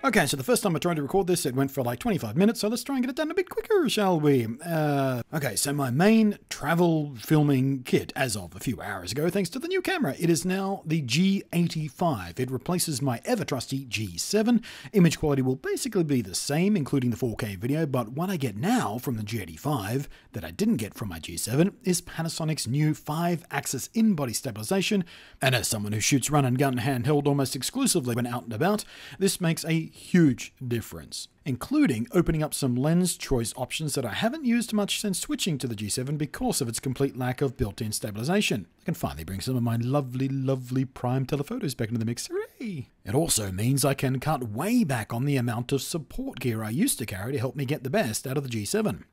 Okay, so the first time I tried to record this, it went for like 25 minutes, so let's try and get it done a bit quicker, shall we? Okay, so my main travel filming kit, as of a few hours ago, thanks to the new camera, it is now the G85. It replaces my ever-trusty G7. Image quality will basically be the same, including the 4K video, but what I get now from the G85 that I didn't get from my G7 is Panasonic's new 5-axis in-body stabilization, and as someone who shoots run-and-gun handheld almost exclusively when out and about, this makes a huge difference, including opening up some lens choice options that I haven't used much since switching to the G7 because of its complete lack of built-in stabilization. I can finally bring some of my lovely prime telephotos back into the mix. Hooray! It also means I can cut way back on the amount of support gear I used to carry to help me get the best out of the G7.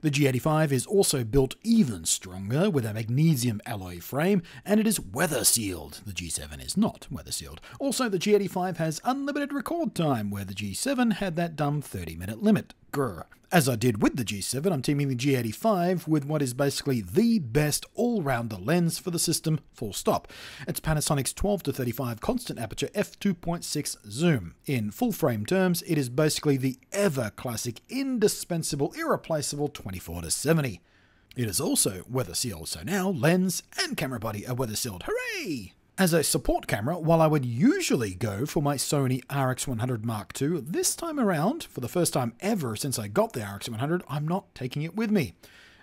The G85 is also built even stronger with a magnesium alloy frame, and it is weather sealed. The G7 is not weather sealed. Also, the G85 has unlimited record time, where the G7 had that dumb 30-minute limit. Grr. As I did with the G7, I'm teaming the G85 with what is basically the best all-rounder lens for the system, full stop. It's Panasonic's 12-35 constant aperture f2.6 zoom. In full-frame terms, it is basically the ever-classic, indispensable, irreplaceable 24-70. It is also weather-sealed, so now lens and camera body are weather-sealed. Hooray! As a support camera, while I would usually go for my Sony RX100 Mark II, this time around, for the first time ever since I got the RX100, I'm not taking it with me.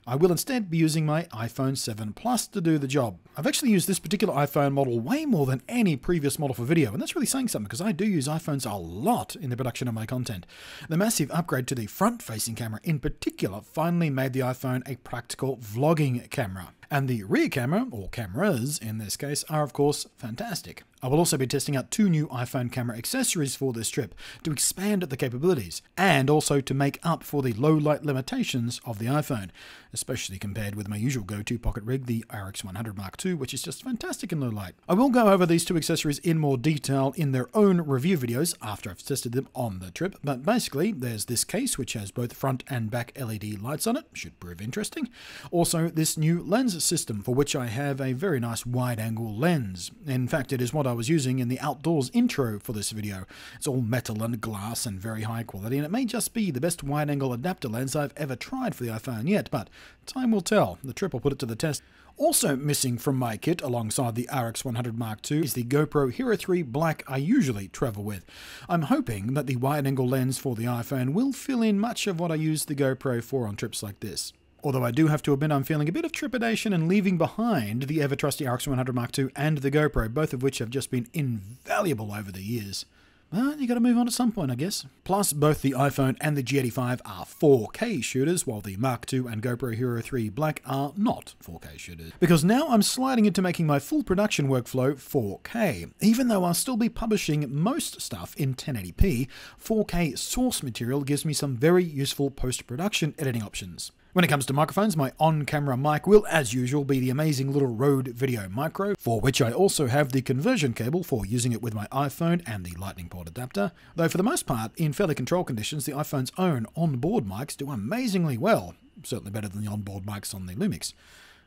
I will instead be using my iPhone 7 Plus to do the job. I've actually used this particular iPhone model way more than any previous model for video, and that's really saying something because I do use iPhones a lot in the production of my content. The massive upgrade to the front-facing camera in particular finally made the iPhone a practical vlogging camera. And the rear camera, or cameras in this case, are of course fantastic. I will also be testing out 2 new iPhone camera accessories for this trip to expand the capabilities, and also to make up for the low light limitations of the iPhone, especially compared with my usual go-to pocket rig, the RX100 Mark II, which is just fantastic in low light. I will go over these 2 accessories in more detail in their own review videos after I've tested them on the trip, but basically there's this case which has both front and back LED lights on it, should prove interesting. Also this new lens system for which I have a very nice wide-angle lens. In fact, it is what I was using in the outdoors intro for this video. It's all metal and glass and very high quality, and it may just be the best wide-angle adapter lens I've ever tried for the iPhone yet, but time will tell. The trip will put it to the test. Also missing from my kit alongside the RX100 Mark II is the GoPro Hero 3 Black I usually travel with. I'm hoping that the wide-angle lens for the iPhone will fill in much of what I use the GoPro for on trips like this. Although I do have to admit I'm feeling a bit of trepidation in leaving behind the ever-trusty RX100 Mark II and the GoPro, both of which have just been invaluable over the years. But you gotta move on at some point, I guess. Plus, both the iPhone and the G85 are 4K shooters, while the Mark II and GoPro Hero 3 Black are not 4K shooters. Because now I'm sliding into making my full production workflow 4K. Even though I'll still be publishing most stuff in 1080p, 4K source material gives me some very useful post-production editing options. When it comes to microphones, my on-camera mic will, as usual, be the amazing little Rode Video Micro, for which I also have the conversion cable for using it with my iPhone and the Lightning port adapter. Though for the most part, in fairly controlled conditions, the iPhone's own onboard mics do amazingly well. Certainly better than the onboard mics on the Lumix.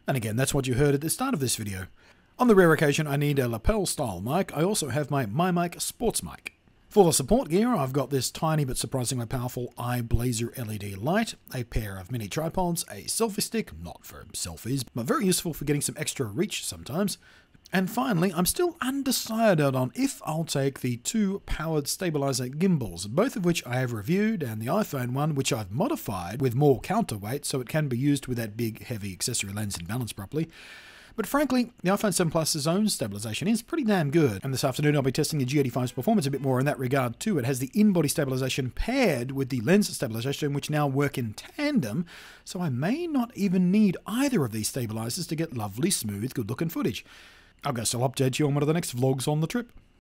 And again, that's what you heard at the start of this video. On the rare occasion I need a lapel-style mic, I also have my MyMic Sports Mic. For the support gear, I've got this tiny but surprisingly powerful iBlazer LED light, a pair of mini tripods, a selfie stick, not for selfies, but very useful for getting some extra reach sometimes. And finally, I'm still undecided on if I'll take the 2 powered stabilizer gimbals, both of which I have reviewed, and the iPhone one, which I've modified with more counterweight so it can be used with that big, heavy accessory lens and balanced properly. But frankly, the iPhone 7 Plus's own stabilization is pretty damn good, and this afternoon I'll be testing the G85's performance a bit more in that regard too. It has the in-body stabilization paired with the lens stabilization, which now work in tandem, so I may not even need either of these stabilizers to get lovely, smooth, good-looking footage. I guess I'll update you on one of the next vlogs on the trip.